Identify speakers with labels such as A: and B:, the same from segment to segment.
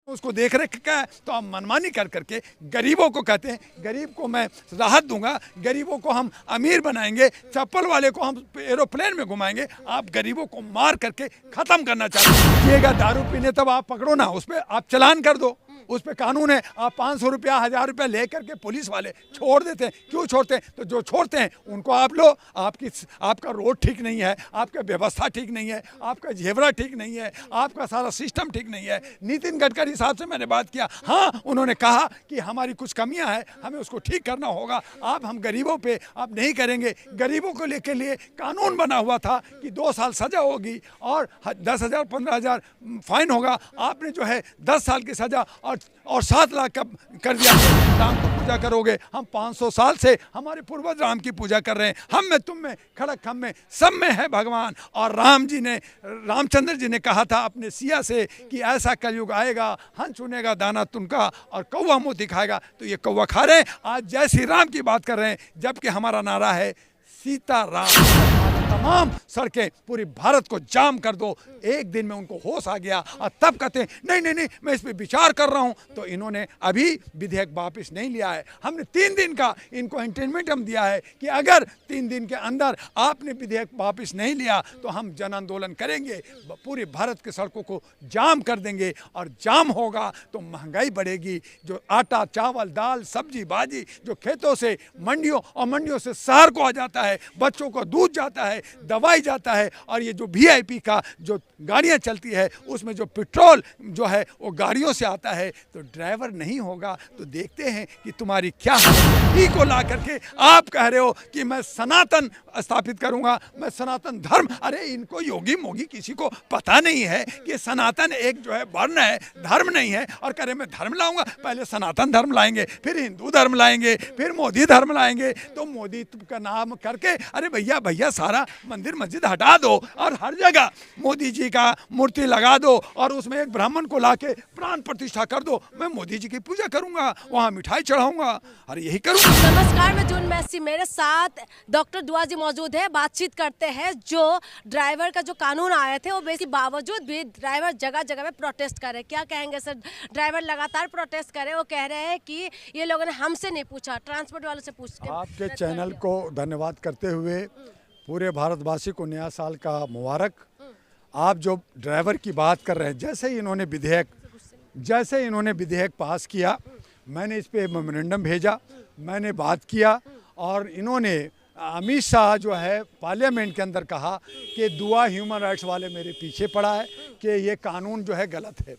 A: उसको देख रेख का है, तो आप मनमानी कर करके गरीबों को कहते हैं गरीब को मैं राहत दूंगा, गरीबों को हम अमीर बनाएंगे, चप्पल वाले को हम एरोप्लेन में घुमाएंगे। आप गरीबों को मार करके खत्म करना चाहते हैं। पिएगा दारू पीने तब आप पकड़ो ना, उस पर आप चलान कर दो, उस पर कानून है। आप 500 रुपया 1000 रुपया ले करके पुलिस वाले छोड़ देते हैं। क्यों छोड़ते हैं? तो जो छोड़ते हैं उनको आप लो। आपका रोड ठीक नहीं है, आपका व्यवस्था ठीक नहीं है, आपका जेवरा ठीक नहीं है, आपका सारा सिस्टम ठीक नहीं है। नितिन गडकरी साहब से मैंने बात किया, हाँ उन्होंने कहा कि हमारी कुछ कमियां हैं, हमें उसको ठीक करना होगा। हम गरीबों पे आप नहीं करेंगे। गरीबों को लेके लिए कानून बना हुआ था कि 2 साल सजा होगी और 10,000 15,000 फाइन होगा। आपने जो है 10 साल की सजा और 7 लाख का कर दिया। राम की पूजा करोगे? हम 500 साल से हमारे पूर्वज राम की पूजा कर रहे हैं। हम में, तुम में, खड़क हम में, सब में है भगवान। और रामचंद्र जी ने कहा था अपने सिया से कि ऐसा कलयुग आएगा, हंस चुनेगा दाना तुनका और कौवा मुंह दिखाएगा। तो ये कौवा खा रहे हैं। आज जय श्री राम की बात कर रहे हैं, जबकि हमारा नारा है सीताराम। तमाम सड़कें पूरी भारत को जाम कर दो। एक दिन में उनको होश आ गया और तब कहते हैं नहीं नहीं नहीं मैं इस पे विचार कर रहा हूं। तो इन्होंने अभी विधेयक वापस नहीं लिया है। हमने 3 दिन का इनको अल्टीमेटम दिया है कि अगर 3 दिन के अंदर आपने विधेयक वापस नहीं लिया तो हम जन आंदोलन करेंगे, पूरे भारत के सड़कों को जाम कर देंगे। और जाम होगा तो महंगाई बढ़ेगी। जो आटा चावल दाल सब्जी बाजी जो खेतों से मंडियों और मंडियों से शहर को आ जाता है, बच्चों को दूध जाता है, दवाई जाता है। और ये जो वीआईपी का जो गाड़ियां चलती है उसमें जो पेट्रोल जो है वो गाड़ियों से आता है, तो ड्राइवर नहीं होगा। तो देखते हैं कि तुम्हारी क्या हालत को ला करके आप कह रहे हो कि मैं सनातन स्थापित करूंगा, मैं सनातन धर्म। अरे इनको योगी मोगी किसी को पता नहीं है कि सनातन एक जो है वर्ण है, धर्म नहीं है। और कह रहे मैं धर्म लाऊंगा, पहले सनातन धर्म लाएंगे, फिर हिंदू धर्म लाएंगे, फिर मोदी धर्म लाएंगे। तो मोदी का नाम करके अरे भैया भैया सारा मंदिर मस्जिद हटा दो और हर जगह मोदी जी का मूर्ति लगा दो और उसमें एक ब्राह्मण को लाके प्राण प्रतिष्ठा कर दो। मैं मोदी जी की पूजा करूंगा, वहां मिठाई चढ़ाऊंगा, अरे यही करूंगा।
B: नमस्कार, मैं जून मैसी, मेरे साथ डॉक्टर दुआ जी मौजूद है। बातचीत करते हैं। जो ड्राइवर का जो कानून आए थे वो बेसिक बावजूद भी ड्राइवर जगह जगह पे प्रोटेस्ट कर रहे। क्या कहेंगे सर? ड्राइवर लगातार प्रोटेस्ट करे, वो कह रहे हैं कि ये लोगों ने हमसे नहीं पूछा, ट्रांसपोर्ट वालों से पूछ के।
A: आपके चैनल को धन्यवाद करते हुए पूरे भारतवासी को नया साल का मुबारक। आप जो ड्राइवर की बात कर रहे हैं, जैसे ही इन्होंने विधेयक पास किया, मैंने इस पे मेमोरेंडम भेजा, मैंने बात किया और इन्होंने अमित शाह जो है पार्लियामेंट के अंदर कहा कि दुआ ह्यूमन राइट्स वाले मेरे पीछे पड़ा है कि ये कानून जो है गलत है।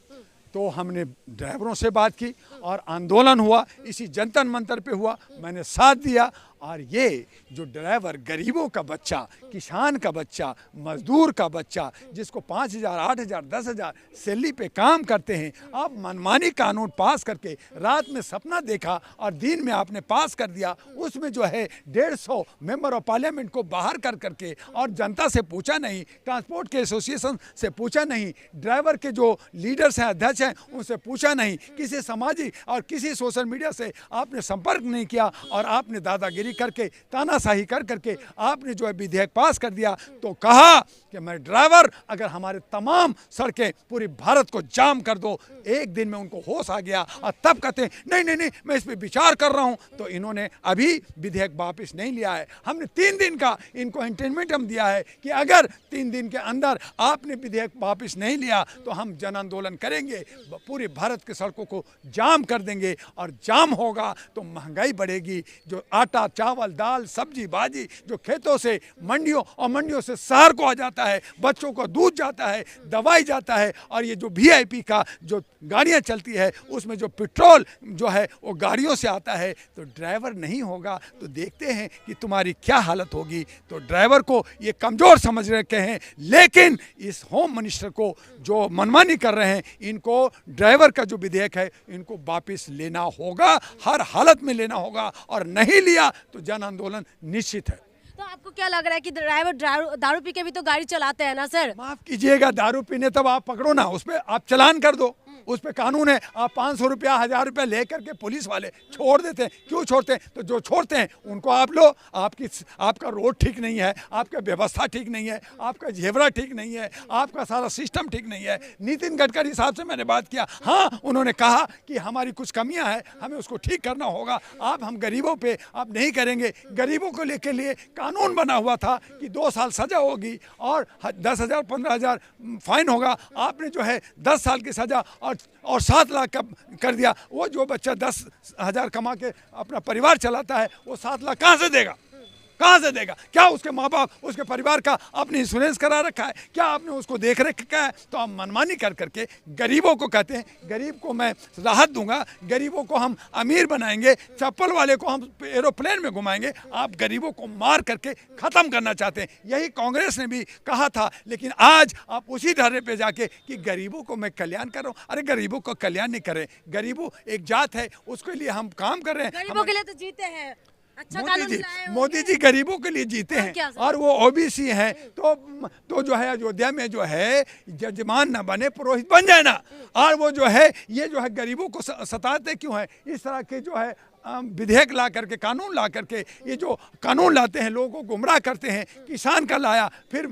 A: तो हमने ड्राइवरों से बात की और आंदोलन हुआ, इसी जनता मंतर पे हुआ, मैंने साथ दिया। और ये जो ड्राइवर गरीबों का बच्चा, किसान का बच्चा, मजदूर का बच्चा, जिसको 5,000 8,000 10,000 सैलरी पे काम करते हैं, आप मनमानी कानून पास करके रात में सपना देखा और दिन में आपने पास कर दिया। उसमें जो है 150 मेंबर ऑफ पार्लियामेंट को बाहर कर करके और जनता से पूछा नहीं, ट्रांसपोर्ट के एसोसिएशन से पूछा नहीं, ड्राइवर के जो लीडर्स हैं, अध्यक्ष हैं, उनसे पूछा नहीं, किसी सामाजिक और किसी सोशल मीडिया से आपने संपर्क नहीं किया और आपने दादागिरी करके तानाशाही कर करके आपने जो है विधेयक पास कर दिया। तो कहा कि मैं ड्राइवर, अगर हमारे तमाम सड़कें पूरी भारत को जाम कर दो। एक दिन में उनको होश आ गया और तब कहते हैं नहीं नहीं नहीं मैं इस पे विचार कर रहा हूं। तो इन्होंने अभी विधेयक वापस नहीं लिया है। हमने 3 दिन का इनको अल्टीमेटम दिया है कि अगर 3 दिन के अंदर आपने विधेयक वापस नहीं लिया तो हम जन आंदोलन करेंगे, पूरे भारत के सड़कों को जाम कर देंगे। और जाम होगा तो महंगाई बढ़ेगी। जो आटा चावल दाल सब्जी बाजी जो खेतों से मंडियों और मंडियों से शहर को आ जाता है, बच्चों को दूध जाता है, दवाई जाता है। और ये जो वीआईपी का जो गाड़ियां चलती है उसमें जो पेट्रोल जो है वो गाड़ियों से आता है, तो ड्राइवर नहीं होगा। तो देखते हैं कि तुम्हारी क्या हालत होगी। तो ड्राइवर को ये कमज़ोर समझ रखे हैं, लेकिन इस होम मिनिस्टर को जो मनमानी कर रहे हैं, इनको ड्राइवर का जो विधेयक है इनको वापस लेना होगा, हर हालत में लेना होगा। और नहीं लिया तो जन आंदोलन निश्चित है।
B: तो आपको क्या लग रहा है कि ड्राइवर दारू पी के भी तो गाड़ी चलाते हैं ना सर?
A: माफ कीजिएगा, दारू पीने तब आप पकड़ो ना, उस पर आप चलान कर दो, उस पर कानून है, आप 500 रुपया 1000 रुपया लेकर के पुलिस वाले छोड़ देते हैं। क्यों छोड़ते हैं? तो जो छोड़ते हैं उनको आप लो, आपका रोड ठीक नहीं है, आपका व्यवस्था ठीक नहीं है, आपका जेवरा ठीक नहीं है, आपका सारा सिस्टम ठीक नहीं है। नितिन गडकरी साहब से मैंने बात किया, हाँ उन्होंने कहा कि हमारी कुछ कमियां हैं, हमें उसको ठीक करना होगा। हम गरीबों पे आप नहीं करेंगे। गरीबों को लेके लिए कानून बना हुआ था कि 2 साल सजा होगी और 10,000 15,000 फाइन होगा। आपने जो है 10 साल की सजा और 7 लाख का कर दिया। वो जो बच्चा 10,000 कमा के अपना परिवार चलाता है वो 7 लाख कहाँ से देगा? कहाँ से देगा? क्या उसके माँ बाप उसके परिवार का आपने इंश्योरेंस करा रखा है? क्या आपने उसको देख रखा है? तो आप मनमानी कर करके गरीबों को कहते हैं गरीब को मैं राहत दूंगा, गरीबों को हम अमीर बनाएंगे, चप्पल वाले को हम एरोप्लेन में घुमाएंगे। आप गरीबों को मार करके ख़त्म करना चाहते हैं। यही कांग्रेस ने भी कहा था, लेकिन आज आप उसी धरने पे जाके कि गरीबों को मैं कल्याण कर रहा हूँ। अरे गरीबों को कल्याण नहीं करें, गरीबों एक जात है, उसके लिए हम काम कर रहे हैं।
B: गरीबों के लिए तो जीते हैं। अच्छा
A: मोदी जी गरीबों के लिए जीते हैं और वो ओबीसी हैं। तो जो है अयोध्या में जो है जजमान न बने पुरोहित बन जाए ना। और वो जो है ये जो है गरीबों को सताते क्यों है? इस तरह के जो है विधेयक ला करके, कानून ला करके, ये जो कानून लाते हैं लोगों को गुमराह करते हैं। किसान का लाया, फिर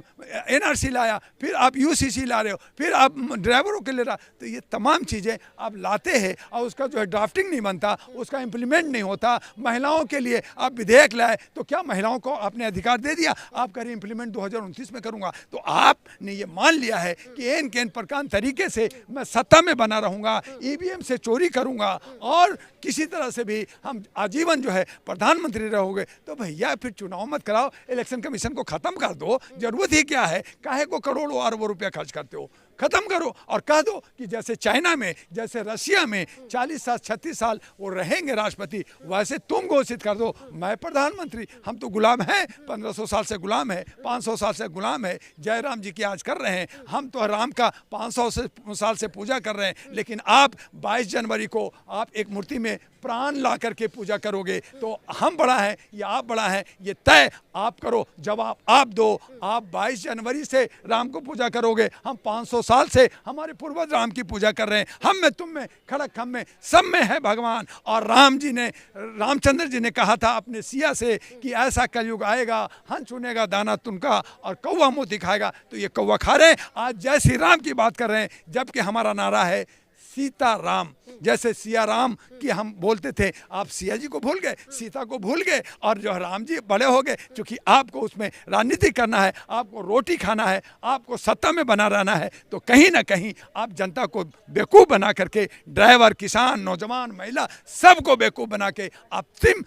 A: एनआरसी लाया, फिर आप यूसीसी ला रहे हो, फिर आप ड्राइवरों के ले रहा। तो ये तमाम चीज़ें आप लाते हैं और उसका जो है ड्राफ्टिंग नहीं बनता, उसका इम्प्लीमेंट नहीं होता। महिलाओं के लिए आप विधेयक लाए तो क्या महिलाओं को आपने अधिकार दे दिया? आप कह रहे इम्प्लीमेंट 2029 में करूँगा। तो आपने ये मान लिया है कि एन के एन प्रकार तरीके से मैं सत्ता में बना रहूँगा, ईवीएम से चोरी करूँगा और किसी तरह से भी हम आजीवन जो है प्रधानमंत्री रहोगे। तो भैया फिर चुनाव मत कराओ, इलेक्शन कमीशन को खत्म कर दो। जरूरत ही क्या है? काहे को करोड़ों अरबों रुपया खर्च करते हो? खत्म करो और कह दो कि जैसे चाइना में, जैसे रशिया में 40 साल 36 साल वो रहेंगे राष्ट्रपति, वैसे तुम घोषित कर दो मैं प्रधानमंत्री। हम तो गुलाम हैं, 1500 साल से गुलाम है, 500 साल से गुलाम है। जयराम जी की आज कर रहे हैं, हम तो राम का 500 साल से पूजा कर रहे हैं। लेकिन आप 22 जनवरी को आप एक मूर्ति में प्राण ला करके पूजा करोगे तो हम बड़ा है या आप बड़ा है, ये तय आप करो। जवाब आप दो। आप 22 जनवरी से राम को पूजा करोगे, हम 500 साल से हमारे पूर्वज राम की पूजा कर रहे हैं। हम में, तुम में, खड़क हम में, सब में है भगवान। और रामचंद्र जी ने कहा था अपने सिया से कि ऐसा कलयुग आएगा, हंस चुनेगा दाना तुनका और कौवा मोती खाएगा। तो ये कौवा खा रहे हैं, आज जय श्री राम की बात कर रहे हैं, जबकि हमारा नारा है सीता राम। जैसे सिया राम की हम बोलते थे, आप सिया जी को भूल गए, सीता को भूल गए और जो राम जी बड़े हो गए। क्योंकि आपको उसमें राजनीति करना है, आपको रोटी खाना है, आपको सत्ता में बना रहना है। तो कहीं ना कहीं आप जनता को बेवकूफ़ बना करके, ड्राइवर, किसान, नौजवान, महिला, सबको बेवकूफ़ बना के आप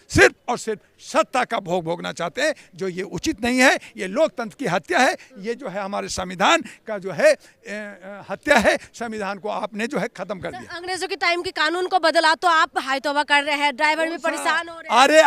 A: सिर्फ और सिर्फ सत्ता का भोग भोगना चाहते हैं, जो ये उचित नहीं है। ये लोकतंत्र की हत्या है। ये जो है हमारे संविधान का जो है हत्या है। संविधान को आपने जो है खत्म कर दिया।
B: अंग्रेजों के टाइम के कानून को बदला तो आप हाय तौबा कर रहे हैं, ड्राइवर भी परेशान हो रहे हैं।
A: अरे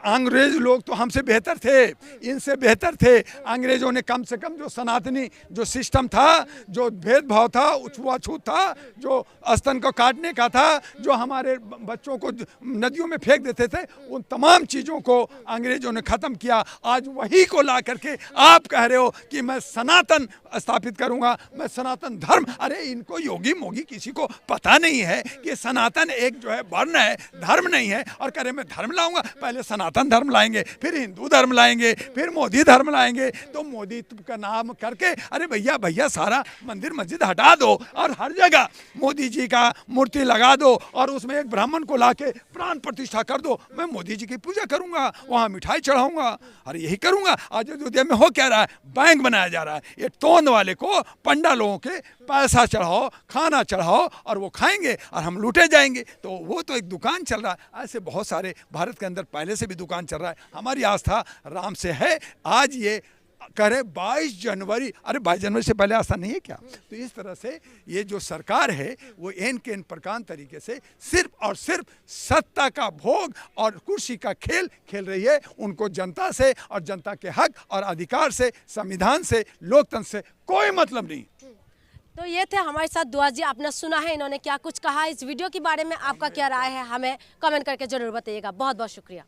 A: अंग्रेज लोग तो हमसे बेहतर थे, इनसे बेहतर थे। अंग्रेजों ने कम से कम जो सनातनी जो सिस्टम था, जो भेदभाव था, छुआछूत था, जो स्तन को काटने का था, जो हमारे बच्चों को नदियों में फेंक देते थे, उन तमाम चीजों को अंग्रेजों ने खत्म किया। आज वही को ला करके आप कह रहे हो कि मैं सनातन स्थापित करूंगा, मैं सनातन धर्म। अरे इनको योगी मोगी किसी को पता नहीं है कि सनातन एक जो है वर्ण है, धर्म नहीं है। और कह रहे मैं धर्म लाऊंगा, पहले सनातन धर्म लाएंगे, फिर हिंदू धर्म लाएंगे, फिर मोदी धर्म लाएंगे। तो मोदी का नाम करके अरे भैया सारा मंदिर मस्जिद हटा दो और हर जगह मोदी जी का मूर्ति लगा दो और उसमें एक ब्राह्मण को लाके प्राण प्रतिष्ठा कर दो। मैं मोदी जी की पूजा करूंगा, वहां मिठाई चढ़ाऊंगा। अरे यही करूंगा। आज अयोध्या में हो क्या रहा है? बैंक बनाया जा रहा है। ये तोंद वाले को, पंडा लोगों के पैसा चढ़ाओ, खाना चढ़ाओ और वो खाएंगे और हम लूटे जाएंगे। तो वो तो एक दुकान चल रहा है। ऐसे बहुत सारे भारत के अंदर पहले से भी दुकान चल रहा है। हमारी आस्था राम से है। आज ये करे 22 जनवरी, अरे 22 जनवरी से पहले आस्था नहीं है क्या? तो इस तरह से ये जो सरकार है वो एन के एन प्रकार तरीके से सिर्फ और सिर्फ सत्ता का भोग और कुर्सी का खेल खेल रही है। उनको जनता से और जनता के हक और अधिकार से, संविधान से, लोकतंत्र से कोई मतलब नहीं।
B: तो ये थे हमारे साथ दुआ जी। आपने सुना है इन्होंने क्या कुछ कहा। इस वीडियो के बारे में आपका क्या राय है, हमें कमेंट करके जरूर बताइएगा। बहुत बहुत शुक्रिया।